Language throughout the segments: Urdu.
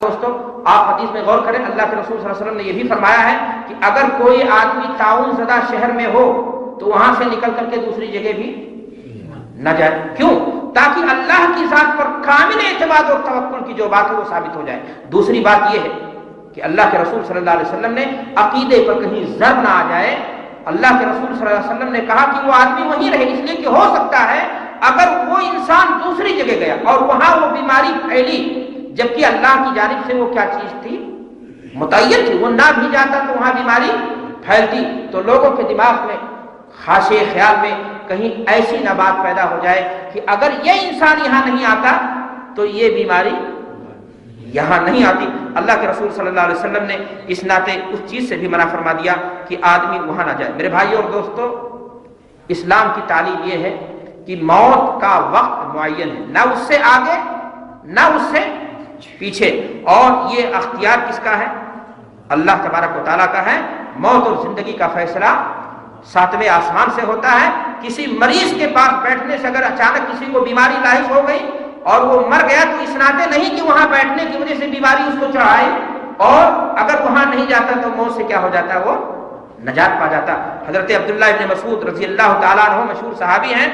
دوستوں آپ حدیث میں غور کریں، اللہ کے رسول صلی اللہ علیہ وسلم نے یہ بھی فرمایا ہے کہ اگر کوئی آدمی تعاون زدہ شہر میں ہو تو وہاں سے نکل کر کے دوسری جگہ بھی نہ جائے۔ کیوں؟ تاکہ اللہ کی ذات پر کامل اعتماد و توکل کی جو بات ہے وہ ثابت ہو جائے۔ دوسری بات یہ ہے کہ اللہ کے رسول صلی اللہ علیہ وسلم نے عقیدے پر کہیں ضرر نہ آ جائے۔ اللہ کے رسول صلی اللہ علیہ وسلم نے کہا کہ وہ آدمی وہیں رہے، اس لیے کہ ہو سکتا ہے اگر وہ انسان دوسری جگہ گیا اور وہاں وہ بیماری پھیلی، جبکہ اللہ کی جانب سے وہ کیا چیز تھی؟ متعین تھی، وہ نہ بھی جاتا تو وہاں بیماری پھیلتی۔ تو لوگوں کے دماغ میں خاشے خیال میں کہیں ایسی نہ بات پیدا ہو جائے کہ اگر یہ انسان یہاں نہیں آتا تو یہ بیماری یہاں نہیں آتی۔ اللہ کے رسول صلی اللہ علیہ وسلم نے اس ناطے اس چیز سے بھی منع فرما دیا کہ آدمی وہاں نہ جائے۔ میرے بھائیو اور دوستو، اسلام کی تعلیم یہ ہے کہ موت کا وقت معین ہے، نہ اس سے آگے نہ اس سے پیچھے، اور یہ اختیار کس کا ہے؟ اللہ تبارک و تعالیٰ کا ہے۔ موت اور زندگی کا فیصلہ ساتویں آسمان سے ہوتا ہے۔ کسی مریض کے پاس بیٹھنے سے اگر اچانک کسی کو بیماری لاحق ہو گئی اور وہ مر گیا تو اس ناطے نہیں کہ وہاں بیٹھنے کی وجہ سے بیماری اس کو چڑھائے، اور اگر وہاں نہیں جاتا تو موت سے کیا ہو جاتا ہے؟ وہ نجات پا جاتا۔ حضرت عبداللہ ابن مسعود رضی اللہ تعالیٰ عنہ مشہور صحابی ہیں،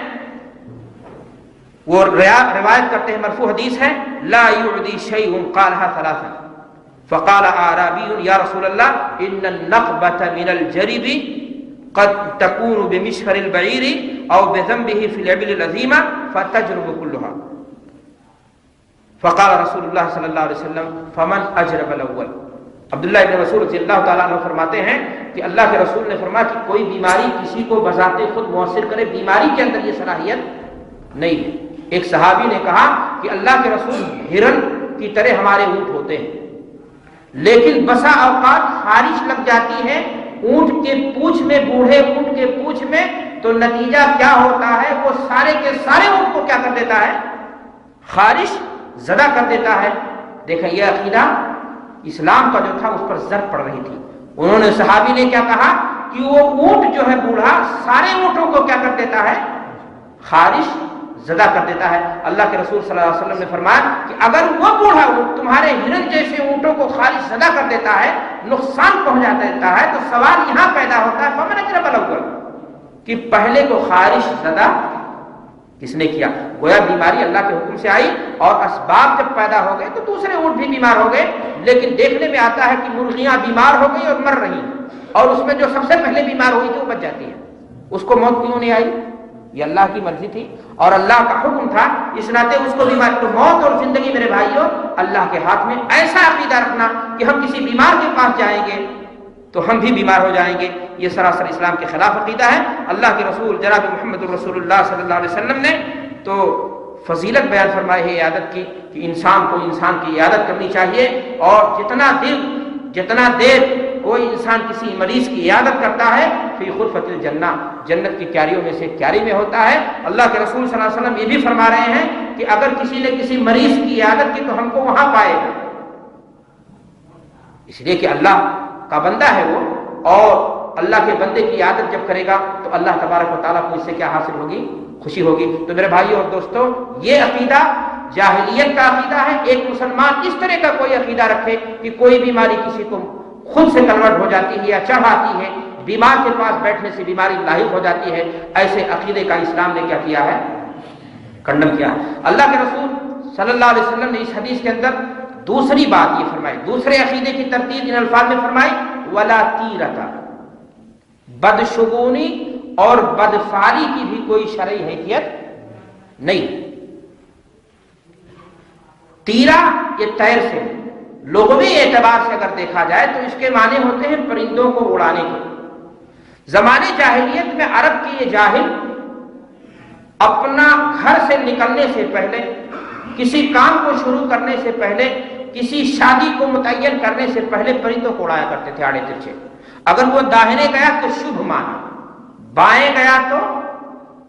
وہ روایت کرتے ہیں، مرفوع حدیث ہے، لا يعدي شيء قالها ثلاثا فقال اعرابي يا رسول الله ان النقبة من الجرب قد تكون بمشفر البعير او بذنبه في الابل العظيمة فتجرب كلها فقال رسول الله صلی اللہ علیہ وسلم فمن اجرب الاول۔ عبداللہ ابن مسعود رضی اللہ تعالیٰ عنہ فرماتے ہیں کہ اللہ کے رسول نے فرمایا کہ کوئی بیماری کسی کو بذات خود مؤثر کرے، بیماری کے اندر یہ صلاحیت نہیں ہے۔ ایک صحابی نے کہا کہ اللہ کے رسول ہرن کی طرح ہمارے اونٹ ہوتے ہیں، لیکن بسا اوقات خارش لگ جاتی ہے اونٹ کے پونچھ میں، بوڑھے اونٹ کے پونچھ میں، تو نتیجہ کیا ہوتا ہے؟ وہ سارے کے سارے اونٹ کو کیا کر دیتا ہے؟ خارش زدہ کر دیتا ہے۔ دیکھیں یہ عقیدہ اسلام کا جو تھا اس پر زد پڑ رہی تھی۔ انہوں نے صحابی نے کیا کہا کہ وہ اونٹ جو ہے بوڑھا سارے اونٹوں کو کیا کر دیتا ہے؟ خارش زدہ کر دیتا ہے۔ اللہ کے رسول صلی اللہ علیہ وسلم نے فرمایا کہ اگر وہ بوڑھا اونٹ تمہارے ہرن جیسے اونٹوں کو خارش زدہ کر دیتا ہے، نقصان پہنچا دیتا ہے، تو سوال یہاں پیدا ہوتا ہے فمن اجرب الاول، کہ پہلے کو خارش زدہ کس نے کیا؟ گویا بیماری اللہ کے حکم سے آئی اور اسباب جب پیدا ہو گئے تو دوسرے اونٹ بھی بیمار ہو گئے، لیکن دیکھنے میں آتا ہے کہ مرغیاں بیمار ہو گئی اور مر رہی، اور اس میں جو سب سے پہلے بیمار ہوئی تھی وہ بچ جاتی ہے۔ اس کو موت کیوں نہیں آئی؟ یہ اللہ کی مرضی تھی اور اللہ کا حکم تھا، اس ناطے اس کو بیمار۔ تو موت اور زندگی میرے بھائیوں اللہ کے ہاتھ میں۔ ایسا عقیدہ رکھنا کہ ہم کسی بیمار کے پاس جائیں گے تو ہم بھی بیمار ہو جائیں گے، یہ سراسر اسلام کے خلاف عقیدہ ہے۔ اللہ کے رسول جناب محمد رسول اللہ صلی اللہ علیہ وسلم نے تو فضیلت بیان فرمائی ہے عیادت کی، کہ انسان کو انسان کی عیادت کرنی چاہیے، اور جتنا دیر کوئی انسان کسی مریض کی عیادت کرتا ہے فی غرفۃ الجنہ، جنت کی کیاریوں میں سے کیاری میں ہوتا ہے۔ اللہ کے رسول صلی اللہ علیہ وسلم یہ بھی فرما رہے ہیں کہ اگر کسی نے کسی مریض کی عیادت کی تو ہم کو وہاں پائے گا، اس لیے کہ اللہ کا بندہ ہے وہ، اور اللہ کے بندے کی عیادت جب کرے گا تو اللہ تبارک و تعالیٰ کو اس سے کیا حاصل ہوگی؟ خوشی ہوگی۔ تو میرے بھائیوں اور دوستوں، یہ عقیدہ جاہلیت کا عقیدہ ہے۔ ایک مسلمان اس طرح کا کوئی عقیدہ رکھے کہ کوئی بیماری کسی کو خود سے کنورٹ ہو جاتی ہے یا چڑھ آتی ہے، بیمار کے پاس بیٹھنے سے بیماری لاحق ہو جاتی ہے، ایسے عقیدے کا اسلام نے کیا کیا ہے؟ کنڈم کیا ہے۔ اللہ کے رسول صلی اللہ علیہ وسلم نے اس حدیث کے اندر دوسری بات یہ فرمائی، دوسرے عقیدے کی ترتیب ان الفاظ میں فرمائی، ولا تیرتا، بدشگونی اور بدفعلی کی بھی کوئی شرعی حیثیت نہیں۔ تیرا یہ تیر سے لغوی اعتبار سے اگر دیکھا جائے تو اس کے معنی ہوتے ہیں پرندوں کو اڑانے کے۔ زمانے جاہلیت میں عرب کے یہ جاہل اپنا گھر سے نکلنے سے پہلے، کسی کام کو شروع کرنے سے پہلے، کسی شادی کو متعین کرنے سے پہلے پرندوں کو اڑایا کرتے تھے آڑے ترچھے۔ اگر وہ داہنے گیا تو شبھ مانا، بائیں گیا تو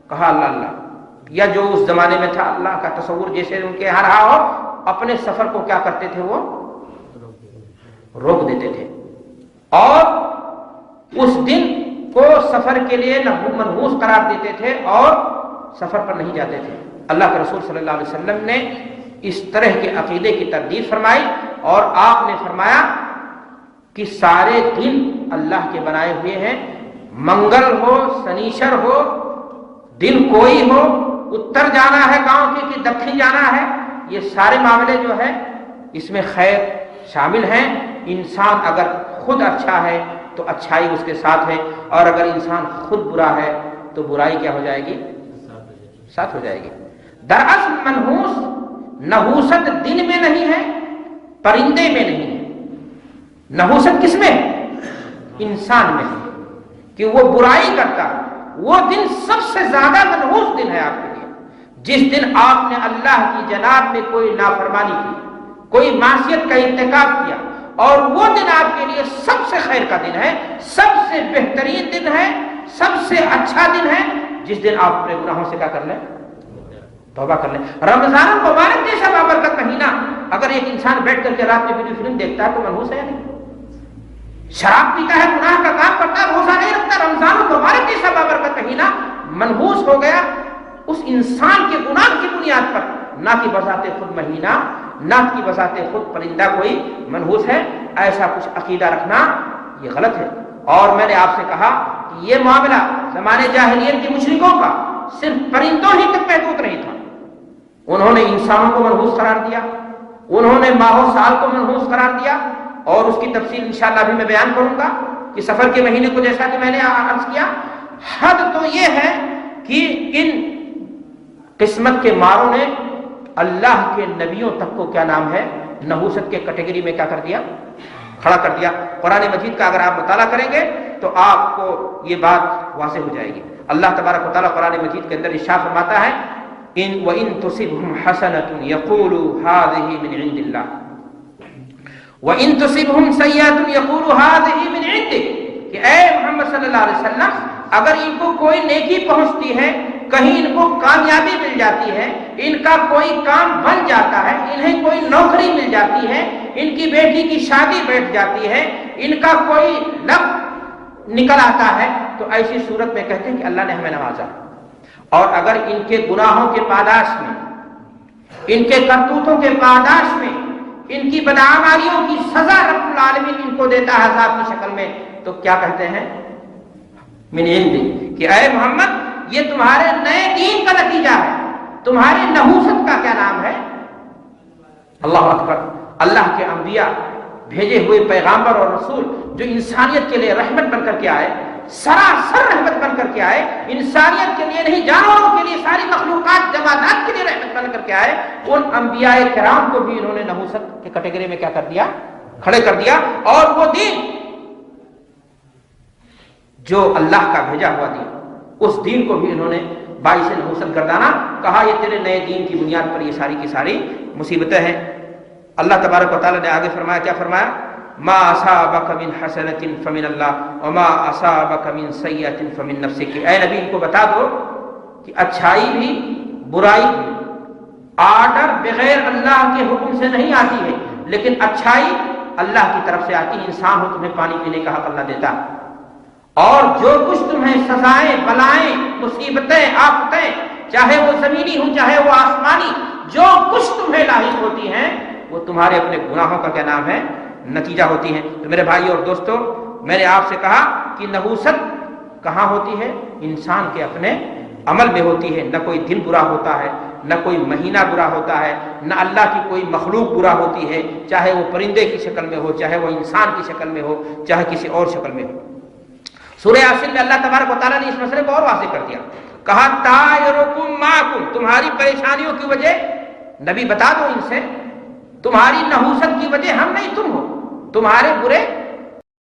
کہا اللہ اللہ، یا جو اس زمانے میں تھا اللہ کا تصور جیسے ان کے یہاں رہا ہو، اپنے سفر کو کیا کرتے تھے؟ وہ روک دیتے تھے، اور اس دن کو سفر کے لیے منحوس قرار دیتے تھے اور سفر پر نہیں جاتے تھے۔ اللہ کے رسول صلی اللہ علیہ وسلم نے اس طرح کے عقیدے کی تردید فرمائی اور آپ نے فرمایا کہ سارے دن اللہ کے بنائے ہوئے ہیں، منگل ہو سنیچر ہو، دن کوئی ہو، اتر جانا ہے گاؤں کے کہ دکھن جانا ہے، یہ سارے معاملے جو ہے اس میں خیر شامل ہیں۔ انسان اگر خود اچھا ہے تو اچھائی اس کے ساتھ ہے، اور اگر انسان خود برا ہے تو برائی کیا ہو جائے گی؟ ساتھ ہو جائے گی۔ دراصل منحوس نحوست دن میں نہیں ہے، پرندے میں نہیں ہے، نحوست کس میں ہے؟ انسان میں ہے کہ وہ برائی کرتا ہے۔ وہ دن سب سے زیادہ منحوس دن ہے آپ کے لیے، جس دن آپ نے اللہ کی جناب میں کوئی نافرمانی کی، کوئی معصیت کا ارتکاب کیا، اور وہ دن آپ کے لیے سب سے خیر کا دن ہے، سب سے بہترین دن ہے، سب سے اچھا دن ہے، جس دن آپ اپنے گناہوں سے کیا کر لیں؟ توبہ کر لیں۔ رمضان المبارک جیسا بابرکت مہینہ اگر ایک انسان بیٹھ کر کے رات میں ویڈیو فلم دیکھتا ہے تو منحوس ہے یا نہیں؟ شراب پیتا ہے، گناہ کا کام کرتا ہے، روزہ نہیں رکھتا، رمضان المبارک جیسا بابرکت مہینہ منحوس ہو گیا اس انسان کے گناہ کی بنیاد پر، نہ کہ بذات خود مہینہ، نہ کہ بذات خود پرندہ کوئی منحوس ہے۔ ایسا کچھ عقیدہ رکھنا یہ غلط ہے۔ اور میں نے آپ سے کہا کہ یہ معاملہ زمانے جاہلیت کے مشرکوں کا صرف پرندوں ہی تک محدود نہیں تھا، انہوں نے انسانوں کو منحوس قرار دیا، انہوں نے ماہ و سال کو منحوس قرار دیا، اور اس کی تفصیل انشاءاللہ بھی میں بیان کروں گا کہ سفر کے مہینے کو جیسا کہ میں نے عرض کیا۔ حد تو یہ ہے کہ ان قسمت کے ماروں نے اللہ کے نبیوں تک کو کیا نام ہے نحوست کے کیٹیگری میں کیا کر دیا؟ کھڑا کر دیا۔ قرآن مجید کا اگر آپ مطالعہ کریں گے تو آپ کو یہ بات واضح ہو جائے گی۔ اللہ تبارک و تعالیٰ قرآن مجید کے اندر ارشاد فرماتا ہے وَإِن تُصِبْهُمْ حَسَنَةٌ يَقُولُوا هَٰذِهِ مِنْ عِندِ اللَّهِ وَإِن تُصِبْهُمْ سَيِّئَةٌ يَقُولُوا هَٰذِهِ مِنْ عِندِكَ، کہ اے محمد صلی اللہ علیہ وسلم اگر ان کو کوئی نیکی پہنچتی ہے، کہیں ان کو کامیابی مل جاتی ہے، ان کا کوئی کام بن جاتا ہے، انہیں کوئی نوکری مل جاتی ہے، ان کی بیٹی کی شادی بیٹھ جاتی ہے، ان کا کوئی لفظ نکل آتا ہے، تو ایسی صورت میں کہتے ہیں کہ اللہ نے ہمیں نوازا۔ اور اگر ان کے گناہوں کے پاداش میں، ان کے کرتوتوں کے پاداش میں، ان کی بدعمالیوں کی سزا رب العالمین ان کو دیتا ہے عذاب کی شکل میں، تو کیا کہتے ہیں؟ من عندی، کہ اے محمد یہ تمہارے نئے دین کا نتیجہ ہے، تمہاری نحوست کا کیا نام ہے؟ اللہ اکبر۔ اللہ کے انبیاء، بھیجے ہوئے پیغامبر اور رسول جو انسانیت کے لیے رحمت بن کر کے آئے، سراسر رحمت بن کر کے آئے، انسانیت کے لیے نہیں جانوروں کے لیے، ساری مخلوقات جمادات کے لیے رحمت بن کر کے آئے، ان انبیاء کرام کو بھی انہوں نے نحوست کے کیٹیگری میں کیا کر دیا؟ کھڑے کر دیا۔ اور وہ دین جو اللہ کا بھیجا ہوا دین، اس دین کو بھی انہوں نے باعث نحوست گردانا، کہا یہ تیرے نئے دین کی بنیاد پر یہ ساری کی ساری مصیبتیں ہیں۔ اللہ تبارک و تعالیٰ نے آگے فرمایا، کیا فرمایا؟ ما اصابک من حسنۃ فمن اللہ وما اصابک من سیئۃ فمن نفسک، کہ اے نبی ان کو بتا دو کہ اچھائی بھی برائی بھی آرڈر بغیر اللہ کے حکم سے نہیں آتی ہے، لیکن اچھائی اللہ کی طرف سے آتی ہے۔ انسان ہو تمہیں پانی پینے کا حق اللہ دیتا، اور جو کچھ تمہیں سزائیں، بلائیں، مصیبتیں، آفتیں، چاہے وہ زمینی ہوں چاہے وہ آسمانی، جو کچھ تمہیں لاحق ہوتی ہیں وہ تمہارے اپنے گناہوں کا کیا نام ہے؟ نتیجہ ہوتی ہیں۔ تو میرے بھائی اور دوستو، میں نے آپ سے کہا کہ نحوست کہاں ہوتی ہے؟ انسان کے اپنے عمل میں ہوتی ہے۔ نہ کوئی دن برا ہوتا ہے، نہ کوئی مہینہ برا ہوتا ہے، نہ اللہ کی کوئی مخلوق برا ہوتی ہے، چاہے وہ پرندے کی شکل میں ہو، چاہے وہ انسان کی شکل میں ہو، چاہے کسی اور شکل میں ہو۔ سورہ یاسین میں اللہ تبارک و تعالیٰ نے اس مسئلے کو اور واضح کر دیا، کہا طائرکم معکم، تمہاری پریشانیوں کی وجہ نبی بتا دو ان سے، تمہاری نحوست کی وجہ ہم نہیں تم ہو، تمہارے برے